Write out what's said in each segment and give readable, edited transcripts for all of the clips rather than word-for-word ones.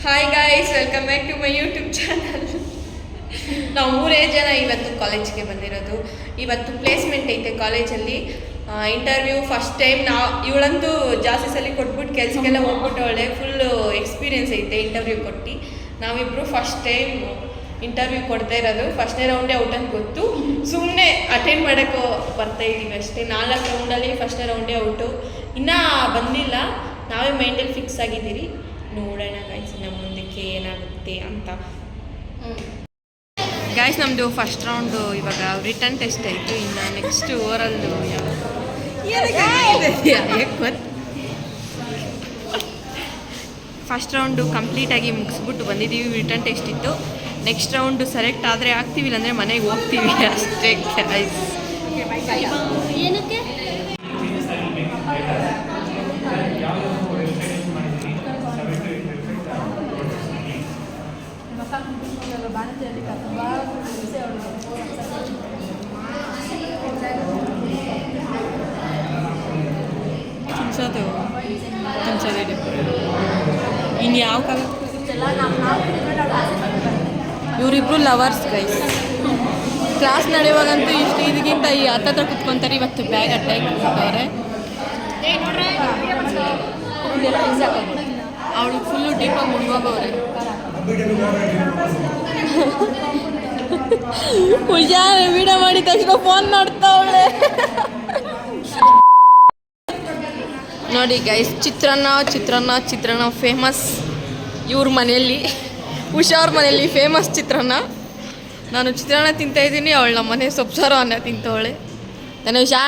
Hi guys, welcome back to my YouTube channel. ನಾವು 3 ಜನ ಇವತ್ತು ಕಾಲೇಜ್ಗೆ ಬಂದಿರೋದು. ಇವತ್ತು ಪ್ಲೇಸ್ಮೆಂಟ್ ಐತೆ ಕಾಲೇಜಲ್ಲಿ. ಇಂಟರ್ವ್ಯೂ ಫಸ್ಟ್ ಟೈಮ್ ಇವಳಂತೂ ಜಾಸ್ತಿ ಸಲ ಕೊಟ್ಬಿಟ್ಟು ಕೆಲಸಕ್ಕೆಲ್ಲ ಹೋಗ್ಬಿಟ್ಟವಳೆ. ಫುಲ್ಲು ಎಕ್ಸ್ಪೀರಿಯೆನ್ಸ್ ಐತೆ ಇಂಟರ್ವ್ಯೂ ಕೊಟ್ಟು. ನಾವಿಬ್ಬರು ಫಸ್ಟ್ ಟೈಮ್ ಇಂಟರ್ವ್ಯೂ ಕೊಡ್ತಾ ಇರೋದು. ಫಸ್ಟ್ನೇ ರೌಂಡೇ ಔಟ್ ಅಂತ ಗೊತ್ತು, ಸುಮ್ಮನೆ ಅಟೆಂಡ್ ಮಾಡೋಕ್ಕೆ ಬರ್ತಾ ಇದ್ದೀವಿ ಅಷ್ಟೇ. 4 ರೌಂಡಲ್ಲಿ ಫಸ್ಟ್ನೇ ರೌಂಡೇ ಔಟು. ಇನ್ನೂ ಬಂದಿಲ್ಲ, ನಾವೇ ಮೈಂಡಲ್ಲಿ ಫಿಕ್ಸ್ ಆಗಿದ್ದೀರಿ. ನೋಡೋಣ ಗಾಯ್ಸ್ ನಮ್ಮ ಮುಂದಕ್ಕೆ ಏನಾಗುತ್ತೆ ಅಂತ. ಗಾಯ್ಸ್ ನಮ್ಮದು ಫಸ್ಟ್ ರೌಂಡು ಇವಾಗ ರಿಟರ್ನ್ ಟೆಸ್ಟ್ ಆಯಿತು. ಇನ್ನು ನೆಕ್ಸ್ಟ್ ಓವರಲ್ದು ಫಸ್ಟ್ ರೌಂಡು ಕಂಪ್ಲೀಟಾಗಿ ಮುಗಿಸ್ಬಿಟ್ಟು ಬಂದಿದ್ದೀವಿ. ರಿಟರ್ನ್ ಟೆಸ್ಟ್ ಇತ್ತು. ನೆಕ್ಸ್ಟ್ ರೌಂಡು ಸೆಲೆಕ್ಟ್ ಆದರೆ ಆಗ್ತೀವಿ, ಇಲ್ಲಾಂದರೆ ಮನೆಗೆ ಹೋಗ್ತೀವಿ ಅಷ್ಟೇ ಗಾಯ್ಸ್. ಏನಕ್ಕೆ ಇನ್ನು ಯಾವ ಕಾಲ ಇವರಿಬ್ರು ಲವರ್ಸ್ ಗೈಸ್. ಕ್ಲಾಸ್ ನಡೆಯುವಾಗಂತೂ ಇದಕ್ಕಿಂತ ಈ ಹತ್ತತ್ರ ಕುತ್ಕೊತಾರೆ. ಇವತ್ತು ಬ್ಯಾಗ್ ಅಟ್ಟಾಗಿ ಕೂತ್ಕೊಂಡವ್ರೆ. ಅವಳು ಫುಲ್ಲು ಡೀಪಾಗಿ ಮುಳುಗೋಗವ್ರೆ. ಹುಷಾರ್ ವಿಡಿಯೋ ಮಾಡಿದ ತಕ್ಷಣ ಫೋನ್ ನೋಡ್ತಾವಳೆ. ನೋಡಿ ಗೈಸ್, ಚಿತ್ರಾನ್ನ ಫೇಮಸ್ ಇವ್ರ ಮನೆಯಲ್ಲಿ. ಉಷಾ ಮನೆಯಲ್ಲಿ ಫೇಮಸ್ ಚಿತ್ರಾನ್ನ. ನಾನು ಚಿತ್ರಾನ್ನ ತಿಂತಾಯಿದ್ದೀನಿ, ಅವಳು ನಮ್ಮ ಮನೆ ಸೊಪ್ಸಾರು ಅನ್ನ ತಿಂತವಳೆ. ಉಷಾ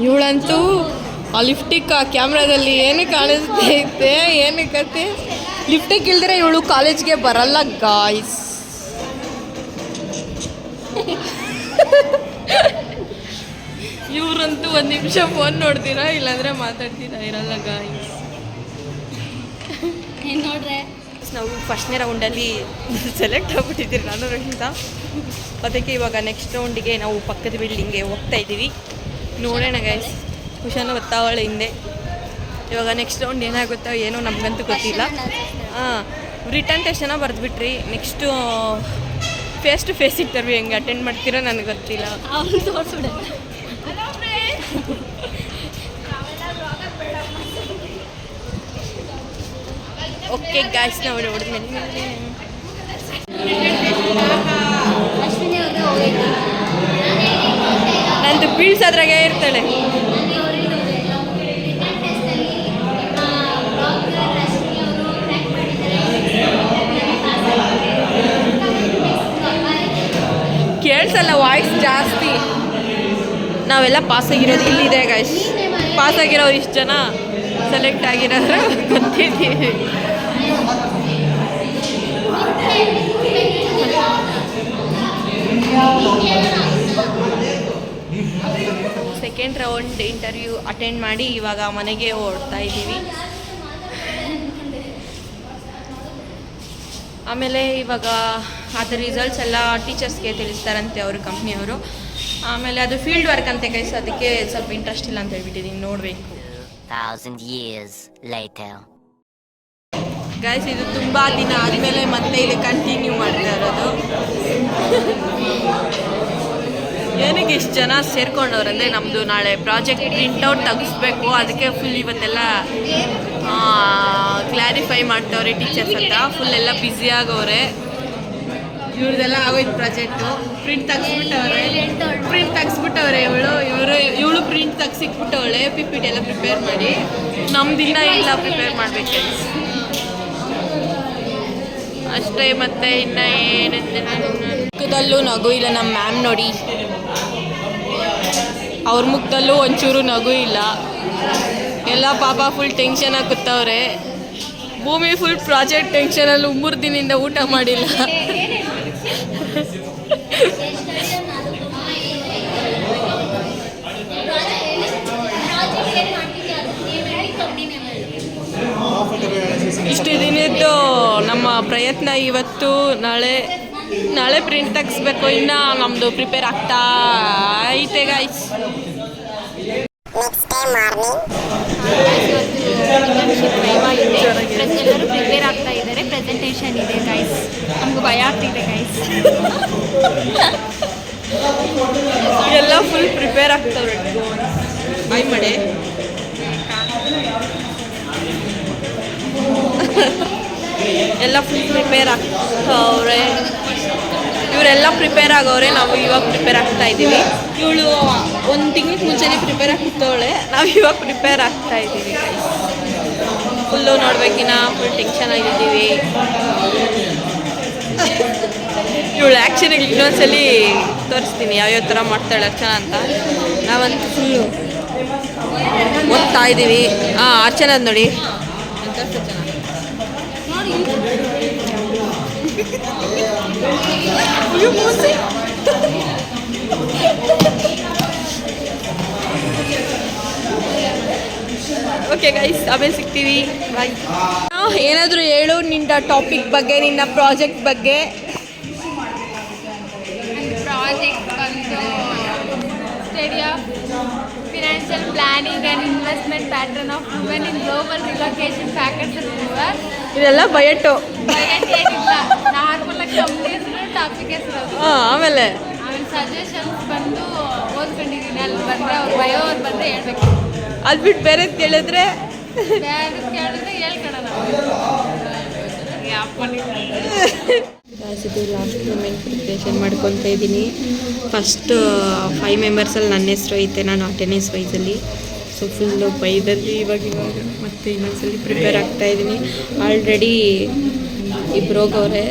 ಇವಳಂತೂ ಆ ಲಿಫ್ಟಿಕ್ ಆ ಕ್ಯಾಮ್ರಾದಲ್ಲಿ ಏನು ಕಾಣಿಸ್ತೈತೆ, ಏನು ಕತೆ. ಲಿಫ್ಟಿಕ್ ಇಲ್ದಿರೆ ಇವಳು ಕಾಲೇಜ್ಗೆ ಬರಲ್ಲ ಗಾಯ್ಸ್. ಇವರಂತೂ 1 ನಿಮಿಷ ಫೋನ್ ನೋಡ್ತೀರಾ, ಇಲ್ಲಾಂದರೆ ಮಾತಾಡ್ತೀರಾ ಇರಲ್ಲ ಗಾಯ್ಸ್. ನೋಡ್ರೆ ನಾವು ಫಸ್ಟ್ನೇ ರೌಂಡಲ್ಲಿ ಸೆಲೆಕ್ಟ್ ಆಗ್ಬಿಟ್ಟಿದ್ದೀರಿ ನಾನು ರಹಿತ. ಅದಕ್ಕೆ ಇವಾಗ ನೆಕ್ಸ್ಟ್ ರೌಂಡಿಗೆ ನಾವು ಪಕ್ಕದ ಬಿಲ್ಡಿಂಗ್ಗೆ ಹೋಗ್ತಾ ಇದ್ದೀವಿ. ನೋಡೋಣ ಗೈಸ್. ಹುಷಾನು ಗೊತ್ತಾವಳೆ ಹಿಂದೆ. ಇವಾಗ ನೆಕ್ಸ್ಟ್ ರೌಂಡ್ ಏನಾಗುತ್ತೋ ಏನೋ ನಮಗಂತೂ ಗೊತ್ತಿಲ್ಲ. ರಿಟರ್ನ್ ಟೆಸ್ಟ್ ಏನೋ ಬರೆದ್ಬಿಟ್ರಿ. Next face to face interview ಹೆಂಗೆ ಅಟೆಂಡ್ ಮಾಡ್ತೀರೋ ನನಗೆ ಗೊತ್ತಿಲ್ಲ. ಓಕೆ ಗಾಯ್ಸ್, ನಾವು ನೋಡಿದ್ಮೇಲೆ ನಂದು ಬೀಳ್ಸ್ ಅದ್ರಾಗೆ ಇರ್ತಾಳೆ. ಕೇಳಿಸಲ್ಲ, ವಾಯ್ಸ್ ಜಾಸ್ತಿ. ನಾವೆಲ್ಲ ಪಾಸಾಗಿರೋದು ಇಲ್ಲಿದೆ ಗಾಯ್ಸ್. ಪಾಸಾಗಿರೋರು ಇಷ್ಟು ಜನ, ಸೆಲೆಕ್ಟ್ ಆಗಿರೋರು ಗೊತ್ತಿದ್ದೀವಿ. ಸೆಕೆಂಡ್ ರೌಂಡ್ ಇಂಟರ್ವ್ಯೂ ಅಟೆಂಡ್ ಮಾಡಿ ಇವಾಗ ಮನೆಗೆ ಹೊರಡ್ತಾ ಇದ್ದೀವಿ. ಆಮೇಲೆ ಇವಾಗ ಅದರ ರಿಸಲ್ಟ್ಸ್ ಎಲ್ಲ ಟೀಚರ್ಸ್ಗೆ ತಿಳಿಸ್ತಾರಂತೆ ಅವರು, ಕಂಪ್ನಿಯವರು. ಆಮೇಲೆ ಅದು ಫೀಲ್ಡ್ ವರ್ಕ್ ಅಂತೆ ಗೈಸ್, ಅದಕ್ಕೆ ಸ್ವಲ್ಪ ಇಂಟ್ರೆಸ್ಟ್ ಇಲ್ಲ ಅಂತ ಹೇಳ್ಬಿಟ್ಟಿದ್ದೀನಿ. ನೋಡಬೇಕು ಗೈಸ್. ಇದು ತುಂಬ ದಿನ ಆದಮೇಲೆ ಮತ್ತೆ ಇಲ್ಲಿ ಕಂಟಿನ್ಯೂ ಮಾಡ್ತಾ ಇರೋದು. ಏನಕ್ಕೆ ಇಷ್ಟು ಜನ ಸೇರ್ಕೊಂಡವ್ರಂದರೆ, ನಮ್ಮದು ನಾಳೆ ಪ್ರಾಜೆಕ್ಟ್ ಪ್ರಿಂಟೌಟ್ ತೆಗಿಸ್ಬೇಕು. ಅದಕ್ಕೆ ಫುಲ್ ಇವತ್ತೆಲ್ಲ ಕ್ಲಾರಿಫೈ ಮಾಡ್ತವ್ರೆ ಟೀಚರ್ಸ್ ಅಂತ. ಫುಲ್ ಎಲ್ಲ ಬ್ಯುಸಿ ಆಗವ್ರೆ. ಇವ್ರದ್ದೆಲ್ಲ ಆಗೋಯ್ತು ಪ್ರಾಜೆಕ್ಟು. ಪ್ರಿಂಟ್ ತೆಗಿಸ್ಬಿಟ್ಟವ್ರೆ ಇವಳು ಪ್ರಿಂಟ್ ತೆಗ್ಸಿಕ್ಬಿಟ್ಟವಳೆ. PPT ಎಲ್ಲ ಪ್ರಿಪೇರ್ ಮಾಡಿ. ನಮ್ದಿನ್ನ ಇಲ್ಲ, ಪ್ರಿಪೇರ್ ಮಾಡಬೇಕು ಅಷ್ಟೇ. ಮತ್ತು ಇನ್ನು ಮುಖದಲ್ಲೂ ನಗು ಇಲ್ಲ ನಮ್ಮ ಮ್ಯಾಮ್ ನೋಡಿ. ಅವ್ರ ಮುಖದಲ್ಲೂ ಒಂಚೂರು ನಗು ಇಲ್ಲ. ಎಲ್ಲ ಪಾಪ ಫುಲ್ ಟೆನ್ಷನ್ ಕೂತವ್ರೆ. ಭೂಮಿ ಫುಲ್ ಪ್ರಾಜೆಕ್ಟ್ ಟೆನ್ಷನಲ್ಲಿ 3 ದಿನದಿಂದ ಊಟ ಮಾಡಿಲ್ಲ. ಇಷ್ಟು ದಿನದ್ದು ನಮ್ಮ ಪ್ರಯತ್ನ ಇವತ್ತು ನಾಳೆ ಪ್ರಿಂಟ್ ತೆಗಿಸ್ಬೇಕು. ಇನ್ನು ನಮ್ಮದು ಪ್ರಿಪೇರ್ ಆಗ್ತಾ ಐತೆ ಗಾಯ್ಸ್. ಎಲ್ಲರೂ ಪ್ರಿಪೇರ್ ಆಗ್ತಾ ಇದ್ದಾರೆ. ಪ್ರೆಸೆಂಟೇಷನ್ ಇದೆ ಗೈಸ್. ನಮ್ಗೆ ಭಯ ಆಗ್ತಿದೆ ಗೈಸ್. ಎಲ್ಲ ಫುಲ್ ಪ್ರಿಪೇರ್ ಆಗ್ತವ್ರೆ. ಬಾಯ್ ಮಾಡೆ. ಎಲ್ಲ ಫುಲ್ ಪ್ರಿಪೇರ್ ಆಗ್ತವ್ರೆ. ಇವರೆಲ್ಲ ಪ್ರಿಪೇರ್ ಆಗೋರೆ, ನಾವು ಇವಾಗ ಪ್ರಿಪೇರ್ ಆಗ್ತಾ ಇದ್ದೀವಿ. ಇವಳು ಒಂದು ತಿಂಗಳ ಮುಂಚೆನೇ ಪ್ರಿಪೇರ್ ಆಗ್ತವಳೆ, ನಾವು ಇವಾಗ ಪ್ರಿಪೇರ್ ಆಗ್ತಾ ಇದ್ದೀವಿ. ಫುಲ್ಲು ನೋಡ್ಬೇಕಿನ್ನ ಫುಲ್ ಟೆನ್ಷನ್ ಆಗಿದ್ದೀವಿ. ಇವಳು ಆ್ಯಕ್ಷನಿಗೆ ಇನ್ನೊಂದ್ಸಲಿ ತೋರಿಸ್ತೀನಿ ಯಾವ್ಯಾವ ಥರ ಮಾಡ್ತಾಳೆ ಅರ್ಚನಾ ಅಂತ. ನಾವಂತೂ ಫುಲ್ಲು ಓದ್ತಾ ಇದ್ದೀವಿ. ಅರ್ಚನಾ ನೋಡಿ ಓಕೆ ಗೈಸ್, ಆಮೇಲೆ ಸಿಗ್ತೀವಿ. ಬಾಯ್. ಏನಾದರೂ ಹೇಳು ನಿನ್ನ ಟಾಪಿಕ್ ಬಗ್ಗೆ, ನಿನ್ನ ಪ್ರಾಜೆಕ್ಟ್ ಬಗ್ಗೆ. ಪ್ರಾಜೆಕ್ಟ್ ಬಂದು study of financial planning and investment pattern of women in global relocation package. ಇದೆಲ್ಲ ಬಯಟ್ಟು ಏನಿಲ್ಲ, ನಾರ್ಮಲಾಗಿ ಕಂಪ್ಲೀಟ್ ಟಾಪಿಕ್ ಹೆಸರು. ಆಮೇಲೆ ಸಜೆಷನ್ಸ್ ಬಂದು ಓದ್ಕೊಂಡಿದ್ದೀನಿ. ಅಲ್ಲಿ ಬಂದರೆ ಅವ್ರು ಬಯೋವ್ರು ಬಂದರೆ ಹೇಳ್ಬೇಕು. ಅದು ಬಿಟ್ಟು ಬೇರೆ ಕೇಳಿದ್ರೆ ಕೇಳಿದ್ರೆ ಹೇಳ್ಕೊಳೋಣ. ಇದು ಲಾಸ್ಟ್ ಮೂಮೆಂಟ್ ಪ್ರಿಪ್ರೇಷನ್ ಮಾಡ್ಕೊತಾ ಇದ್ದೀನಿ. ಫಸ್ಟ್ 5 ಮೆಂಬರ್ಸಲ್ಲಿ ನನ್ನ ಹೆಸರು ಐತೆ, ನಾನು ಅಟೆಂಡೆನ್ಸ್ ವೈಸಲ್ಲಿ. ಸೊ ಫುಲ್ಲು ಬೈದಲ್ಲಿ ಇವಾಗ ಮತ್ತೆ ಇನ್ನೊಂದ್ಸಲಿ ಪ್ರಿಪೇರ್ ಆಗ್ತಾಯಿದ್ದೀನಿ. ಆಲ್ರೆಡಿ ಇಬ್ರು ಹೋಗವ್ರೆ.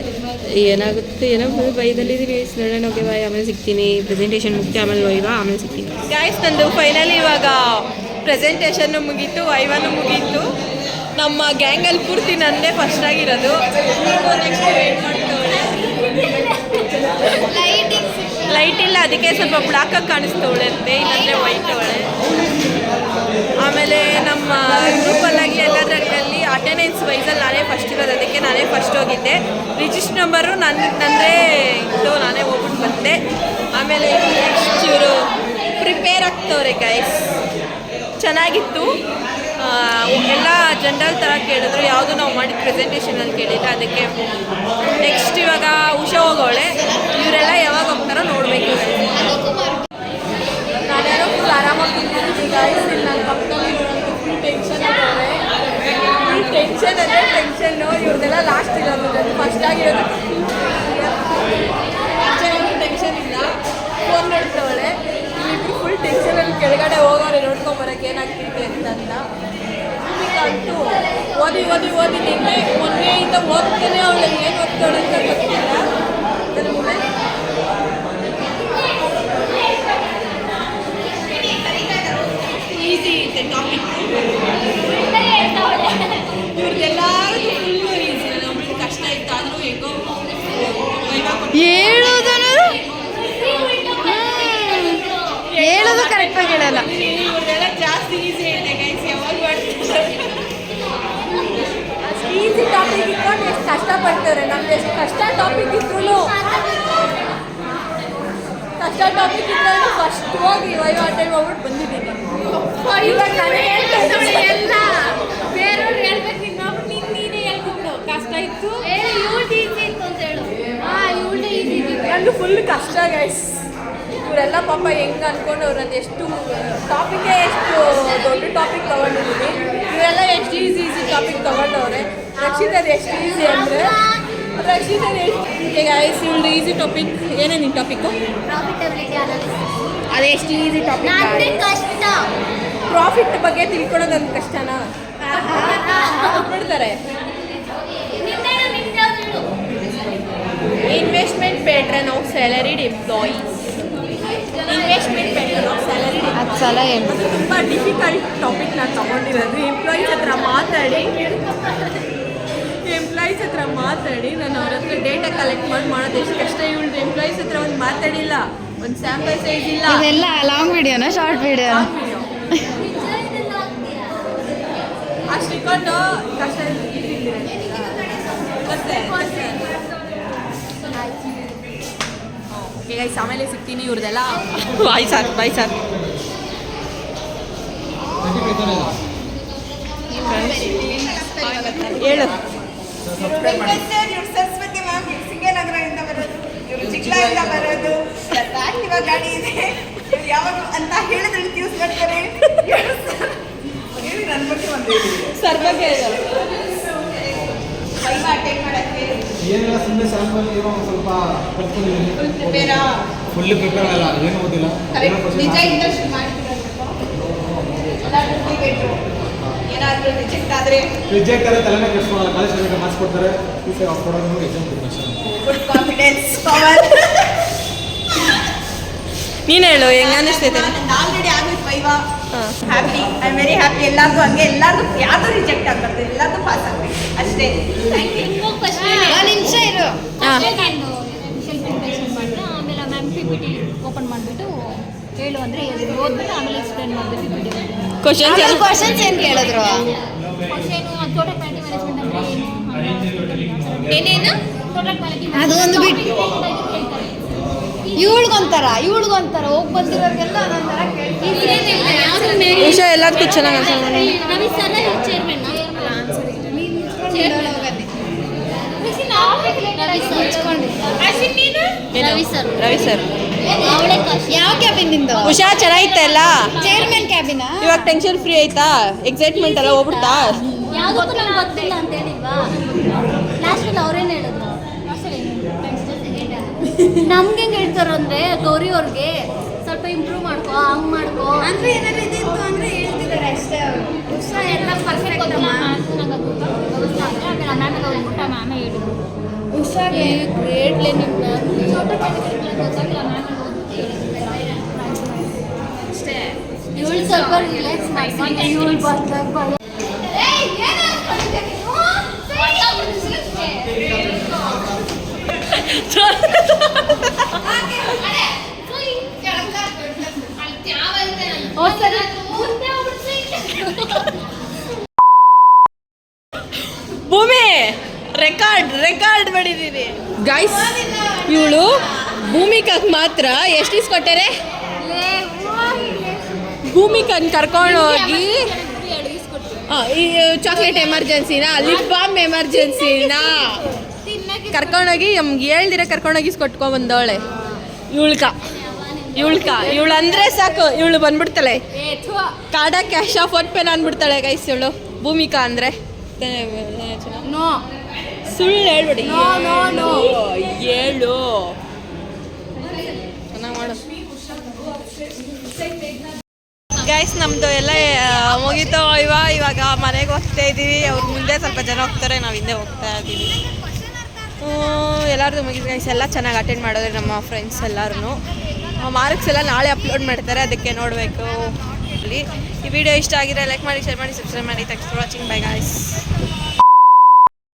ಏನಾಗುತ್ತೆ ಏನೋ ಬೈದಲ್ಲಿದ್ದೀನಿ. ನೋಡೋಣ. ಓಕೆ ಬಾಯ್, ಆಮೇಲೆ ಸಿಗ್ತೀನಿ. ಪ್ರೆಸೆಂಟೇಷನ್ ಮುಗಿತು, ಆಮೇಲೆ ವೈವಾ, ಆಮೇಲೆ ಸಿಗ್ತೀನಿ. ಗಾಯ್ಸ್, ನಂದು ಫೈನಲಿ ಇವಾಗ ಪ್ರೆಸೆಂಟೇಷನ್ನು ಮುಗೀತು, ವೈವಾನು ಮುಗೀತು. ನಮ್ಮ ಗ್ಯಾಂಗಲ್ಲಿ ಪೂರ್ತಿ ನನ್ನದೇ ಫಸ್ಟ್ ಆಗಿರೋದು. Next wait ಮಾಡ್ತವಳೆ. ಲೈಟ್ ಇಲ್ಲ, ಅದಕ್ಕೆ ಸ್ವಲ್ಪ ಬ್ಲಾಕಾಗಿ ಕಾಣಿಸ್ತವಳೆ ಅಂತೆ, ಇಲ್ಲಾಂದರೆ ವೈಟ್ ಅವಳೆ. ಆಮೇಲೆ ನಮ್ಮ ಗ್ರೂಪಲ್ಲಾಗಿ ಎಲ್ಲದರಲ್ಲಿ ಅಟೆಂಡೆನ್ಸ್ ವೈಸಲ್ಲಿ ನಾನೇ ಫಸ್ಟ್ ಇರೋದು, ಅದಕ್ಕೆ ನಾನೇ ಫಸ್ಟ್ ಹೋಗಿದ್ದೆ. ರಿಜಿಸ್ಟರ್ ನಂಬರು ನನ್ನದೇ ಇತ್ತು, ನಾನೇ ಹೋಗ್ಬಿಟ್ಟು ಬಂದೆ. ಆಮೇಲೆ ನೆಕ್ಸ್ಟ್ ಇವರು ಪ್ರಿಪೇರ್ ಆಗ್ತವ್ರೆ ಗೈಸ್. ಚೆನ್ನಾಗಿತ್ತು. ಎಲ್ಲ ಜನರಲ್ ಥರ ಕೇಳಿದ್ರು, ಯಾವುದು ನಾವು ಮಾಡಿದ ಪ್ರೆಸೆಂಟೇಷನಲ್ಲಿ ಕೇಳಿಲ್ಲ. ಅದಕ್ಕೆ ನೆಕ್ಸ್ಟ್ ಇವಾಗ ಉಷಾ ಹೋಗೋಳೆ. ಇವರೆಲ್ಲ ಯಾವಾಗ ಹೋಗ್ತಾರೋ ನೋಡಬೇಕು. ನಾನೇನೋ ಫುಲ್ ಆರಾಮಾಗಿ ತಿಂತಿದ್ದೀನಿ ಗೈಸ್. ಇಲ್ಲಿ ನನ್ನ ಪಕ್ಕದಲ್ಲಿ ಫುಲ್ ಟೆನ್ಷನ್ ಇದ್ದಾರೆ. ಫುಲ್ ಟೆನ್ಷನ್ ಅಂದರೆ ಟೆನ್ಷನ್ನು. ಇವ್ರದ್ದೆಲ್ಲ ಲಾಸ್ಟ್ ಇರೋದು, ಫಸ್ಟ್ ಆಗಿರೋದು. ಟೆನ್ಷನ್ ಇಲ್ಲ, ಫೋನ್ ನೋಡ್ತವಳೆ. ಇಲ್ಲಿಬ್ರು ಫುಲ್ ಟೆನ್ಷನಲ್ಲಿ ಕೆಳಗಡೆ ಹೋಗೋರೆ ನೋಡ್ಕೊಂಬರಕ್ಕೆ ಏನಾಗ್ತಿದೆ ಅಂತ. ಅಂತೂ ಓದಿ ಓದಿ ಓದಿ ನಿನ್ನೆ ಮೊನ್ನೆಯಿಂದ ಓದ್ತಾನೆ ಅವಳು ಏನು ಓದ್ತಾಳೆ ಅಂತ ಗೊತ್ತಿಲ್ಲ. ಈಸಿ ಇದೆ ಟಾಪಿಕ್. ಇವ್ರದ್ದೆಲ್ಲರೂ full easy. ನಮಗೆ ಕಷ್ಟ ಇತ್ತು, ಆದರೂ ಹೇಗೋ ಹೇಳೋದು ಕರೆಕ್ಟಾಗಿ ಹೇಳಲ್ಲ. ಇವ್ರದ್ದೆಲ್ಲ ಜಾಸ್ತಿ ಈಸಿ ಇದೆ ಗೈಸ್. ಯಾವಾಗ ಮಾಡ್ತಿದ್ದಾರೆ ಅಷ್ಟು ಈಸಿ ಟಾಪಿಕ್ ಇಟ್ಕೊಂಡು ಎಷ್ಟು ಕಷ್ಟಪಡ್ತಾರೆ. ನಮ್ದು ಎಷ್ಟು ಕಷ್ಟ ಟಾಪಿಕ್ ಇದ್ರು ಫಸ್ಟ್ ಹೋಗಿ ವೈವಾ ಟೈಮ್ ಹೋಗ್ಬಿಟ್ಟು ಬಂದಿದ್ದೀನಿ. ಇವಾಗ ಎಲ್ಲ ಬೇರೆಯವ್ರು ಹೇಳ್ಬೇಕು, ನೀನೇ ಹೇಳ್ಕೊಂಡು ಕಷ್ಟ ಇತ್ತು, ಇವಳು ಈಸಿ ಇತ್ತು ಅಂತ ಹೇಳು. ಇವಳು ಈಸಿ ಇತ್ತು, ನಂದು ಫುಲ್ ಕಷ್ಟ ಗೈಸ್. ಇವರೆಲ್ಲ ಪಾಪ ಹೆಂಗೆ ಅಂದ್ಕೊಂಡವ್ರು, ಅದು ಎಷ್ಟು ಟಾಪಿಕೇ ಎಷ್ಟು ದೊಡ್ಡ ಟಾಪಿಕ್ ತೊಗೊಂಡಿದ್ದೀವಿ. ಇವರೆಲ್ಲ ಎಷ್ಟು ಈಸಿ ಟಾಪಿಕ್ ತೊಗೊಂಡವ್ರೆ. ರಕ್ಷಿತದು ಎಷ್ಟು ಈಸಿ ಅಂದರೆ ರಕ್ಷಿತದು ಎಷ್ಟು ಗೈಸ್. ಇವಳು ಈಸಿ ಟಾಪಿಕ್ ಏನೇ ನಿನ್ನ ಟಾಪಿಕ್ಕು? ಅದೇ ಎಷ್ಟು ಈಸಿ ಟಾಪಿಕ್. ಪ್ರಾಫಿಟ್ ಬಗ್ಗೆ ತಿಳ್ಕೊಳ್ಳೋದು ಒಂದು ಕಷ್ಟನಾ? ಬಿಡ್ತಾರೆ. Investment pattern of salaried employees. Investment pattern of salary ಅದು ಸಲ ಏನು ತುಂಬ ಡಿಫಿಕಲ್ಟ್ ಟಾಪಿಕ್ ನಾನು ತೊಗೊಂಡಿರೋದು. ಎಂಪ್ಲಾಯೀಸ್ ಹತ್ರ ಮಾತಾಡಿ ನಾನು ಅವ್ರ ಹತ್ರ ಡೇಟಾ ಕಲೆಕ್ಟ್ ಮಾಡೋದು ಎಷ್ಟು ಕಷ್ಟ. ಇವಳು ಎಂಪ್ಲಾಯೀಸ್ ಹತ್ರ ಒಂದು ಮಾತಾಡಿಲ್ಲ, ಒಂದು ಸ್ಯಾಂಪಲ್ ಸೈಜ್ ಇಲ್ಲ. ಇದೆಲ್ಲ ಲಾಂಗ್ ವಿಡಿಯೋನಾ ಶಾರ್ಟ್ ವಿಡಿಯೋ? ಅಷ್ಟು ಇಟ್ಕೊಂಡು ಕಷ್ಟ ಗೈಸ್. ಆಮೇಲೆ ಸಿಗ್ತೀನಿ. ಇವ್ರದೆಲ್ಲ ಬಾಯ್ ಸಾರ್. ಹೇಳು. ಸರಸ್ವತಿ ಮ್ಯಾಮ್ ಸಿಂಗನಗರದಿಂದ ಬರೋದು, ಇವರು ಚಿಕ್ಕಲಿಂದ ಬರೋದು, ಆಕ್ಟಿವಾ ಗಾಡಿ ಇದೆ, ಇವ್ರು ಯಾವಾಗ ಅಂತ ಹೇಳಿದ್ರೆ ಯೂಸ್ ಮಾಡ್ತಾರೆ. ನನ್ನ ಬಗ್ಗೆ ಒಂದು ಸರ್ ಬಗ್ಗೆ ಅಟೆಂಡ್ ಮಾಡಕ್ಕೆ ಏನಿಲ್ಲ, ಸುಮ್ಮನೆ ಸ್ಯಾಂಪಲ್ ಏನೋ ಒಂದು ಸ್ವಲ್ಪ ಕಲ್ತ್ಕೊಂಡಿದ್ದೀನಿ. ಪ್ರಿಪೇರಾ ಫುಲ್ ಪ್ರಿಪೇರ್ ಆಗಲ್ಲ, ಏನು ಓದಿಲ್ಲ. ನಿಜ ಇಂಟರ್ನ್ಶಿಪ್ ಮಾಡ್ತಿರೋದು ಏನಾದರೂ ರಿಜೆಕ್ಟ್ ಆದರೆ ರಿಜೆಕ್ಟ್ ಆದರೆ ತಲೆನೇ ಕೆಡಿಸ್ಕೊಳ್ಳಲ್ಲ, ಕಾಲೇಜ್ ಮಾರ್ಕ್ಸ್ ಕೊಡ್ತಾರೆ, ಫೀಸ್ ಕೊಡೋದು ಎಕ್ಸಾಮ್ ಕೊಡ್ತಾರೆ. Good confidence power. ನೀನು ಹೇಳು, ಹೆಂಗೆ ಅನ್ನಿಸ್ತೈತೆ? ಆಲ್ರೆಡಿ ಆಗೋಯ್ತು ವೈವಾ. ಹಾಂ, happy, I am very happy. ಎಲ್ಲರಿಗೂ ಹಂಗೆ, ಎಲ್ಲರಿಗೂ ಯಾವುದು ರಿಜೆಕ್ಟ್ ಆಗಬಾರ್ದು, ಎಲ್ಲರಿಗೂ ಪಾಸ್ ಆಗಬೇಕು ಅಷ್ಟೇ. Thank you. ಒಂದು ನಿಮಿಷ ಇರು. ಮಾಡಿದೆ, ಆಮೇಲೆ ಮ್ಯಾಮ್ PPT ಓಪನ್ ಮಾಡಿಬಿಟ್ಟು ಹೇಳು ಅಂದರೆ ಓದ್ಬಿಟ್ಟು ಆಮೇಲೆ ಎಕ್ಸ್ಪ್ಲೇನ್ ಮಾಡಿಬಿಟ್ಟು PPT ಕ್ವಶನ್ಸ್ ಆಮೇಲೆ ಕ್ವಶನ್ಸ್ ಏನು ಕೇಳಿದ್ರು? ಏನು ಟೋಟಲ್ ಕ್ವಾಲಿಟಿ ಮ್ಯಾನೇಜ್ಮೆಂಟ್ ಅಂದರೆ ಏನು, ಏನೇನು? ಟೋಟಲ್ ಕ್ವಾಲಿಟಿ ಅದು ಒಂದು ಬಿಟ್ಟು ಇವಳಿಗೊಂಥರ ಹೋಗಿ ಬಂದಿರೋರಿಗೆಲ್ಲ ಒಂದೊಂಥರ ಕೇಳ್ತಾರೆ. ವಿಷಯ ಎಲ್ಲದಕ್ಕೂ ಚೆನ್ನಾಗಿ ಅನ್ಸೋಣ. Ravi sir chairman Ravi sir ಯಾವ ಕ್ಯಾಬಿನ್ ನಿಂದು? ಉಷಾ ಚೆನ್ನಾಗಿತ್ತ ಎಲ್ಲ? ಚೇರ್ಮನ್ ಕ್ಯಾಬಿನ? ಇವಾಗ ಟೆನ್ಷನ್ ಫ್ರೀ ಆಯ್ತಾ? ಎಕ್ಸೈಟ್ಮೆಂಟ್ ಎಲ್ಲ ಹೋಗ್ಬಿಡ್ತಾ? ಯಾವುದಕ್ಕೂ ನಂಗೆ ಗೊತ್ತಿಲ್ಲ ಅಂತ ಹೇಳಿಲ್ವಾ? ಲಾಸ್ಟಲ್ಲಿ ಅವ್ರೇನು ಹೇಳಿದ್ರು? ನಮ್ಗೆ ಹೆಂಗೆ ಹೇಳ್ತಾರೋ ಅಂದರೆ ಗೌರಿ ಅವ್ರಿಗೆ ಸ್ವಲ್ಪ ಇಂಪ್ರೂವ್ ಮಾಡ್ಕೋ, ಹಂಗೆ ಮಾಡ್ಕೋ ಅಂದ್ರೆ ಏನಾದ್ರು ಇದಿತ್ತು ಅಂದ್ರೆ ಹೇಳ್ತಿದ್ದಾರೆ ಅಷ್ಟೇ ಅವರು. ಎಲ್ಲ ಪರ್ಫೆಕ್ಟ್ ಗೊತ್ತಿಲ್ಲ. ನಂಗೆ ಅದು ವ್ಯವಸ್ಥೆ ಆದರೆ ಆಮೇಲೆ ಮ್ಯಾಮಿಗೆ ಹೋಗ್ಬಿಟ್ಟು ಮ್ಯಾಮೇ ಹೇಳಿದ್ರು ಉಷಾಗೆ ಗ್ರೇಟ್ಲೆ ನಿಮ್ಮ ಗೊತ್ತಾಗಲ್ಲ ಮ್ಯಾಮಿಗೆ ಅಷ್ಟೇ. ಇವಳು ಸ್ವಲ್ಪ ರಿಲ್ಯಾಕ್ಸ್ ಮಾಡ್ಕೊಂಡು ಇವಳು ಬರ್ದಾಗ ಭೂಮಿ ರೆಕಾರ್ಡ್ ಮಾಡಿದೀನಿ ಗೈಸ್. ಇವಳು ಭೂಮಿಕಾಗ್ ಮಾತ್ರ ಎಷ್ಟು ಇಸ್ಕೊಟ್ಟಾರೆ? ಭೂಮಿಕನ್ ಕರ್ಕೊಂಡು ಹೋಗಿ ಈ ಚಾಕ್ಲೇಟ್ ಎಮರ್ಜೆನ್ಸಿನಾ, ಲಿಪ್ ಬಾಮ್ ಎಮರ್ಜೆನ್ಸಿನಾ ಕರ್ಕೊಂಡೋಗಿ ನಮ್ಗೆ ಹೇಳ್ದಿರ ಕರ್ಕೊಂಡೋಗಿ ಇಸ್ಕೊಟ್ಕೊಂಡ್ ಬಂದವಳೆ. ಇವಳು ಅಂದ್ರೆ ಸಾಕು, ಇವಳು ಬಂದ್ಬಿಡ್ತಾಳೆ ಕಾಡ ಕ್ಯಾಶ್ ಆಫ್ ಒನ್ ಪೆನ್ ಅಂದ್ಬಿಡ್ತಾಳೆ ಗೈಸ್ ಇವಳು ಭೂಮಿಕಾ ಅಂದ್ರೆ. ನೋ ಸುಳ್ಳು ಹೇಳ್ಬಿಡಿ. ನೋ ಹೇಳು, ಚೆನ್ನಾಗಿ ಮಾಡು ಗೈಸ್. ನಮ್ಮದು ಎಲ್ಲ ಮುಗೀತು. ಇವಾಗ ಮನೆಗೆ ಹೋಗ್ತಾ ಇದ್ದೀವಿ. ಅವ್ರ ಮುಂದೆ ಸ್ವಲ್ಪ ಜನ ಹೋಗ್ತಾರೆ, ನಾವು ಹಿಂದೆ ಹೋಗ್ತಾ ಇದ್ದೀವಿ. ಎಲ್ಲರದು ಮುಗಿದು ಗೈಸ್. ಎಲ್ಲ ಚೆನ್ನಾಗಿ ಅಟೆಂಡ್ ಮಾಡಿದ್ರೆ ನಮ್ಮ ಫ್ರೆಂಡ್ಸ್ ಎಲ್ಲರೂ. ಮಾರ್ಕ್ಸ್ ಎಲ್ಲ ನಾಳೆ ಅಪ್ಲೋಡ್ ಮಾಡ್ತಾರೆ, ಅದಕ್ಕೆ ನೋಡಬೇಕು. ಈ ವಿಡಿಯೋ ಇಷ್ಟ ಆಗಿದ್ರೆ ಲೈಕ್ ಮಾಡಿ, ಶೇರ್ ಮಾಡಿ, ಸಬ್ಸ್ಕ್ರೈಬ್ ಮಾಡಿ. Thanks for watching. Bye guys.